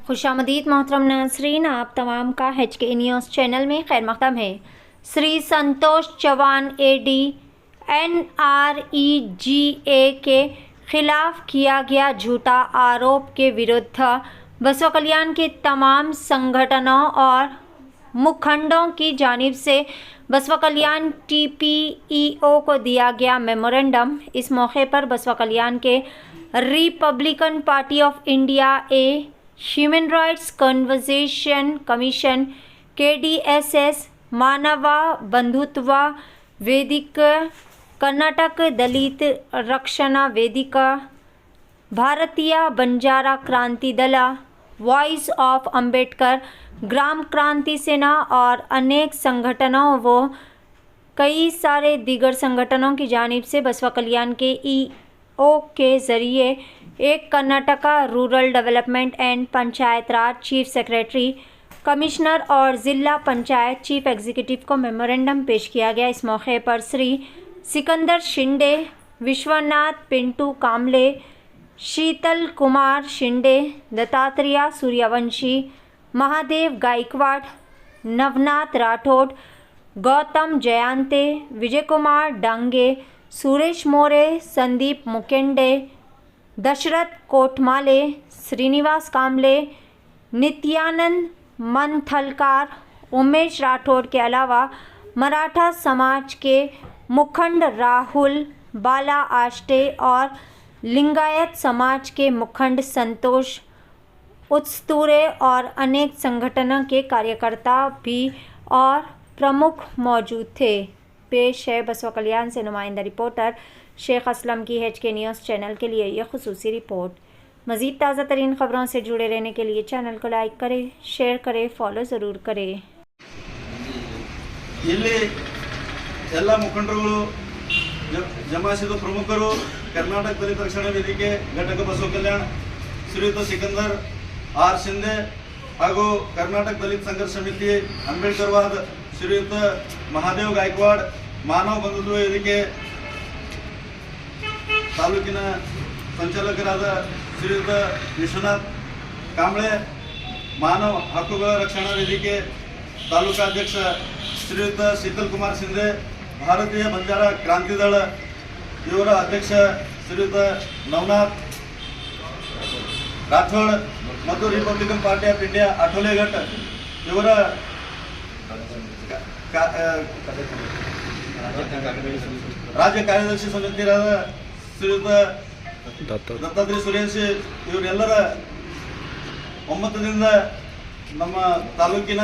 खुशामदीद मोहतरम नाज़रीन, आप तमाम का HK न्यूज़ चैनल में खैर मक़दम है। श्री संतोष चौहान AD NREGA के खिलाफ किया गया झूठा आरोप के विरुद्ध बसवा कल्याण के तमाम संगठनों और मुखंडों की जानिब से बसवा कल्याण TPEO को दिया गया मेमोरेंडम। इस मौके पर बसवा कल्याण के Republican party of India human rights conversation commission KDSS, मानव बंधुत्व वेदिका, कर्नाटक दलित रक्षणा वेदिका, भारतीय बंजारा क्रांति दल, वॉइस ऑफ अंबेडकर, ग्राम क्रांति सेना और अनेक संगठनों व कई सारे दीगर संगठनों की जानिब से बसवा कल्याण के EO के ज़रिए एक Karnataka rural development and panchayat Raj chief secretary, commissioner और ज़िला पंचायत चीफ एग्जीक्यूटिव को मेमोरेंडम पेश किया गया। इस मौके पर श्री सिकंदर शिंदे, विश्वनाथ पिंटू कामले, शीतल कुमार शिंदे, दत्तात्रेय सूर्यवंशी, महादेव गायकवाड़, नवनाथ राठौड़, गौतम जयंते, विजय कुमार डांगे, सुरेश मोरे, संदीप मुकेंडे, दशरथ कोटमाले, श्रीनिवास कामले, नित्यानंद मंथलकार, उमेश राठौड़ के अलावा मराठा समाज के मुखंड राहुल बाला आष्टे और लिंगायत समाज के मुखंड संतोष उत्तुरे और अनेक संगठनों के कार्यकर्ता भी और प्रमुख मौजूद थे। पेश है बसवा कल्याण से नुमाइंदा रिपोर्टर शेख असलम की HK न्यूज़ चैनल के लिए यह खुसूसी रिपोर्ट। मज़ीद ताज़ा तरीन ख़बरों से जुड़े रहने के लिए चैनल को लाइक करें, शेयर करें, फॉलो ज़रूर करें। ಎಲ್ಲ ಮುಖಂಡರುಗಳು ಜಮಾಯಿಸಿದ ಪ್ರಮುಖರು ಕರ್ನಾಟಕ ದಲಿತ ರಕ್ಷಣಾ ವೇದಿಕೆ ಘಟಕ ಬಸವ ಕಲ್ಯಾಣ ಶ್ರೀಯುತ ಸಿಕಂದರ್ ಆರ್ ಶಿಂದೆ ಹಾಗೂ ಕರ್ನಾಟಕ ದಲಿತ ಸಂಘರ್ಷ ಸಮಿತಿ ಅಂಬೇಡ್ಕರ್ವಾದ ಶ್ರೀಯುತ ಮಹಾದೇವ್ ಗಾಯಕ್ವಾಡ್, ಮಾನವ ಬಂಧುತ್ವ ವೇದಿಕೆ ತಾಲೂಕಿನ ಸಂಚಾಲಕರಾದ ಶ್ರೀಯುತ ವಿಶ್ವನಾಥ್ ಕಾಂಬ್ಳೆ, ಮಾನವ ಹಕ್ಕುಗಳ ರಕ್ಷಣಾ ವೇದಿಕೆ ತಾಲೂಕಾಧ್ಯಕ್ಷ ಶ್ರೀಯುತ ಶೀತಲ್ ಕುಮಾರ್ ಶಿಂದೆ, ಭಾರತೀಯ ಬಂಜಾರ ಕ್ರಾಂತಿ ದಳ ಇವರ ಅಧ್ಯಕ್ಷ ಶ್ರೀಯುತ ನವನಾಥ್ ರಾಠೋಡ್ ಮತ್ತು ರಿಪಬ್ಲಿಕನ್ ಪಾರ್ಟಿ ಆಫ್ ಇಂಡಿಯಾ ಅಠೋಲೆಘಟ್ ಇವರ ರಾಜ್ಯ ಕಾರ್ಯದರ್ಶಿ ಸಮಿತಿಯಾದ ಶ್ರೀಯುತ ದತ್ತಾತ್ರೇಯ ಸುರೇಶ್ ಇವರೆಲ್ಲರ ಒಮ್ಮತದಿಂದ ನಮ್ಮ ತಾಲೂಕಿನ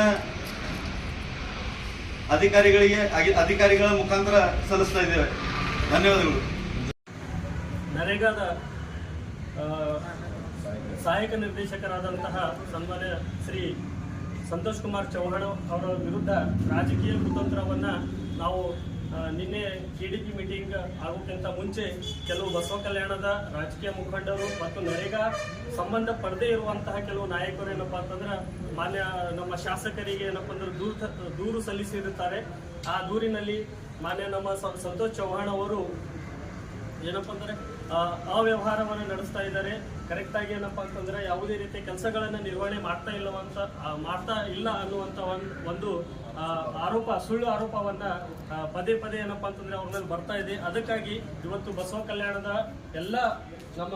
ಅಧಿಕಾರಿಗಳ ಮುಖಾಂತರ ಸಲ್ಲಿಸ್ತಾ ಇದ್ದೇವೆ। ಧನ್ಯವಾದಗಳು। ನರೇಗಾದ ಸಹಾಯಕ ನಿರ್ದೇಶಕರಾದಂತಹ ಸನ್ಮಾನ್ಯ ಶ್ರೀ ಸಂತೋಷ್ ಕುಮಾರ್ ಚೌಹಾಣ್ ಅವರ ವಿರುದ್ಧ ರಾಜಕೀಯ ಕುತಂತ್ರವನ್ನು ನಾವು ನಿನ್ನೆ KDP ಮೀಟಿಂಗ್ ಆಗೋಕ್ಕಿಂತ ಮುಂಚೆ ಕೆಲವು ಬಸವ ಕಲ್ಯಾಣದ ರಾಜಕೀಯ ಮುಖಂಡರು ಮತ್ತು ನರೇಗಾ ಸಂಬಂಧ ಪಡದೇ ಇರುವಂತಹ ಕೆಲವು ನಾಯಕರು ಏನಪ್ಪ ಅಂತಂದ್ರೆ ಮಾನ್ಯ ನಮ್ಮ ಶಾಸಕರಿಗೆ ಏನಪ್ಪ ಅಂದ್ರೆ ದೂರು ಸಲ್ಲಿಸಿರುತ್ತಾರೆ। ಆ ದೂರಿನಲ್ಲಿ ಮಾನ್ಯ ನಮ್ಮ ಸಂತೋಷ್ ಚೌಹಾಣ್ ಅವರು ಏನಪ್ಪ ಅಂದರೆ ಅವ್ಯವಹಾರವನ್ನು ನಡೆಸ್ತಾ ಇದ್ದಾರೆ। ಕರೆಕ್ಟಾಗಿ ಏನಪ್ಪ ಅಂತಂದರೆ ಯಾವುದೇ ರೀತಿಯ ಕೆಲಸಗಳನ್ನು ನಿರ್ವಹಣೆ ಮಾಡ್ತಾ ಇಲ್ಲ ಅನ್ನುವಂಥ ಒಂದು ಆರೋಪ, ಸುಳ್ಳು ಆರೋಪವನ್ನು ಪದೇ ಪದೇ ಏನಪ್ಪ ಅಂತಂದರೆ ಅವ್ರ ಮೇಲೆ ಬರ್ತಾ ಇದೆ। ಅದಕ್ಕಾಗಿ ಇವತ್ತು ಬಸವ ಕಲ್ಯಾಣದ ಎಲ್ಲ ನಮ್ಮ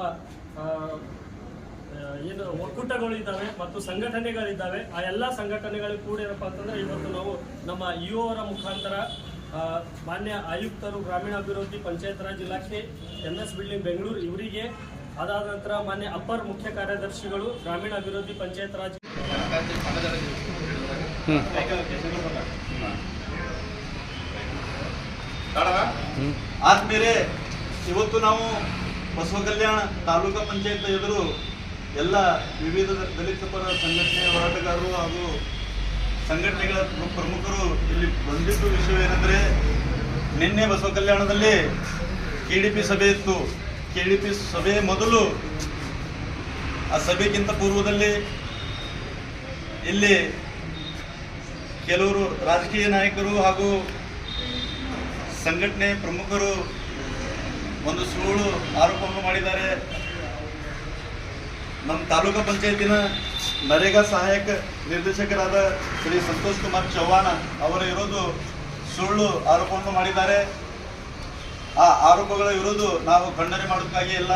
ಏನು ಒಕ್ಕೂಟಗಳು ಇದ್ದಾವೆ ಮತ್ತು ಸಂಘಟನೆಗಳಿದ್ದಾವೆ, ಆ ಎಲ್ಲ ಸಂಘಟನೆಗಳು ಕೂಡ ಏನಪ್ಪ ಅಂತಂದರೆ ಇವತ್ತು ನಾವು ನಮ್ಮ EO ಅವರ ಮುಖಾಂತರ ಮಾನ್ಯ ಆಯುಕ್ತರು ಗ್ರಾಮೀಣಾಭಿವೃದ್ಧಿ ಪಂಚಾಯತ್ ರಾಜ್ ಇಲಾಖೆ NS ಬಿಲ್ಡಿಂಗ್ ಬೆಂಗಳೂರು ಇವರಿಗೆ, ಅದಾದ ನಂತರ ಮಾನ್ಯ ಅಪ್ಪರ್ ಮುಖ್ಯ ಕಾರ್ಯದರ್ಶಿಗಳು ಗ್ರಾಮೀಣಾಭಿವೃದ್ಧಿ ಪಂಚಾಯತ್ ರಾಜ್ ಆದ್ಮೇಲೆ ಇವತ್ತು ನಾವು ಬಸವ ಕಲ್ಯಾಣ ತಾಲೂಕಾ ಪಂಚಾಯತ್ ಎದುರು ಎಲ್ಲ ವಿವಿಧ ದಲಿತ ಪರ ಸಂಘಟನೆ ಹೋರಾಟಗಾರರು ಹಾಗೂ ಸಂಘಟನೆಗಳ ಪ್ರಮುಖರು ಇಲ್ಲಿ ಬಂದಿದ್ದ ವಿಷಯವೇನೆಂದರೆ, ನಿನ್ನೆ ಬಸವ ಕಲ್ಯಾಣದಲ್ಲಿ KDP ಸಭೆ ಇತ್ತು। KDP ಸಭೆ ಮೊದಲು ಆ ಸಭೆಗಿಂತ ಪೂರ್ವದಲ್ಲಿ ಇಲ್ಲಿ ಕೆಲವರು ರಾಜಕೀಯ ನಾಯಕರು ಹಾಗೂ ಸಂಘಟನೆ ಪ್ರಮುಖರು ಒಂದು ಸುಳ್ಳು ಆರೋಪವನ್ನು ಮಾಡಿದ್ದಾರೆ। ನಮ್ಮ ತಾಲೂಕು ಪಂಚಾಯತಿನ ನರೇಗಾ ಸಹಾಯಕ ನಿರ್ದೇಶಕರಾದ ಶ್ರೀ ಸಂತೋಷ್ ಕುಮಾರ್ ಚವ್ಹಾಣ ಅವರ ವಿರುದ್ಧ ಸುಳ್ಳು ಆರೋಪವನ್ನು ಮಾಡಿದ್ದಾರೆ. ಆ ಆರೋಪಗಳ ವಿರುದ್ಧ ನಾವು ಖಂಡನೆ ಮಾಡೋದಕ್ಕಾಗಿ ಎಲ್ಲ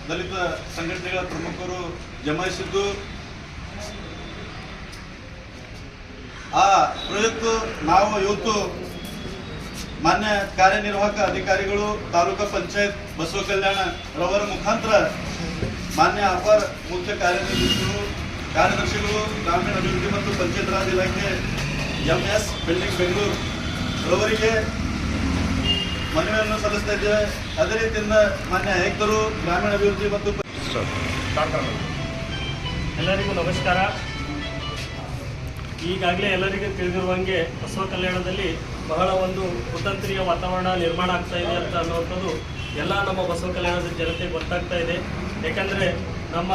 ದಲಿತ ಸಂಘಟನೆಗಳ ಪ್ರಮುಖರು ಜಮಾಯಿಸಿದ್ದು, ಆ ಪ್ರಯುಕ್ತ ನಾವು ಇವತ್ತು ಮಾನ್ಯ ಕಾರ್ಯನಿರ್ವಾಹಕ ಅಧಿಕಾರಿಗಳು ತಾಲೂಕಾ ಪಂಚಾಯತ್ ಬಸವ ಕಲ್ಯಾಣ ರವರ ಮುಖಾಂತರ ಮಾನ್ಯ ಅಪರ ಮುಖ್ಯ ಕಾರ್ಯದರ್ಶಿಗಳು ಗ್ರಾಮೀಣ ಅಭಿವೃದ್ಧಿ ಮತ್ತು ಪಂಚಾಯತ್ ರಾಜ್ ಇಲಾಖೆ MS ಬಿಲ್ಡಿಂಗ್ ಬೆಂಗಳೂರು ರವರಿಗೆ ಮನವಿಯನ್ನು ಸಲ್ಲಿಸ್ತಾ ಇದ್ದೇವೆ. ಅದೇ ರೀತಿಯಿಂದ ಮಾನ್ಯ ಆಯುಕ್ತರು ಗ್ರಾಮೀಣ ಅಭಿವೃದ್ಧಿ ಮತ್ತು ಎಲ್ಲರಿಗೂ ನಮಸ್ಕಾರ. ಈಗಾಗಲೇ ಎಲ್ಲರಿಗೂ ತಿಳಿದಿರುವಂಗೆ ಬಸವ ಕಲ್ಯಾಣದಲ್ಲಿ ಬಹಳ ಒಂದು ಕುತಂತ್ರೀಯ ವಾತಾವರಣ ನಿರ್ಮಾಣ ಆಗ್ತಾ ಇದೆ ಅಂತ ಅನ್ನುವಂಥದ್ದು ಎಲ್ಲ ನಮ್ಮ ಬಸವ ಕಲ್ಯಾಣದ ಜನತೆಗೆ ಗೊತ್ತಾಗ್ತಾ ಇದೆ. ಯಾಕಂದರೆ ನಮ್ಮ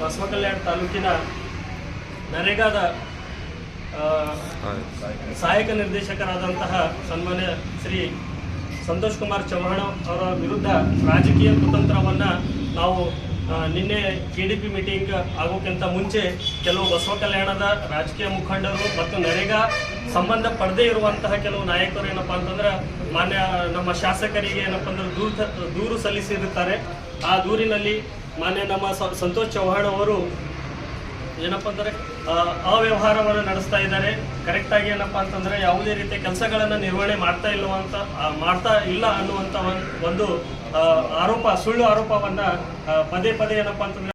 ಬಸವ ಕಲ್ಯಾಣ ತಾಲೂಕಿನ ನರೇಗಾದ ಸಹಾಯಕ ನಿರ್ದೇಶಕರಾದಂತಹ ಸನ್ಮಾನ್ಯ ಶ್ರೀ ಸಂತೋಷ್ ಕುಮಾರ್ ಚವ್ಹಾಣ ಅವರ ವಿರುದ್ಧ ರಾಜಕೀಯ ಕುತಂತ್ರವನ್ನು ನಾವು ನಿನ್ನೆ KDP ಮೀಟಿಂಗ್ ಆಗೋಕ್ಕಿಂತ ಮುಂಚೆ ಕೆಲವು ಬಸವ ಕಲ್ಯಾಣದ ರಾಜಕೀಯ ಮುಖಂಡರು ಮತ್ತು ನರೇಗಾ ಸಂಬಂಧ ಪಡದೇ ಇರುವಂತಹ ಕೆಲವು ನಾಯಕರು ಏನಪ್ಪ ಅಂತಂದ್ರೆ ಮಾನ್ಯ ನಮ್ಮ ಶಾಸಕರಿಗೆ ಏನಪ್ಪ ಅಂದ್ರೆ ದೂರು ಸಲ್ಲಿಸಿರುತ್ತಾರೆ. ಆ ದೂರಿನಲ್ಲಿ ಮಾನ್ಯ ನಮ್ಮ ಸಂತೋಷ್ ಚವ್ಹಾಣ ಅವರು ಏನಪ್ಪ ಅಂದರೆ ಅವ್ಯವಹಾರವನ್ನು ನಡೆಸ್ತಾ ಇದ್ದಾರೆ. ಕರೆಕ್ಟಾಗಿ ಏನಪ್ಪ ಅಂತಂದರೆ ಯಾವುದೇ ರೀತಿಯ ಕೆಲಸಗಳನ್ನು ನಿರ್ವಹಣೆ ಮಾಡ್ತಾ ಇಲ್ಲ ಅನ್ನುವಂಥ ಒಂದು ಆರೋಪ, ಸುಳ್ಳು ಆರೋಪವನ್ನು ಪದೇ ಪದೇ ಏನಪ್ಪ ಅಂತಂದರೆ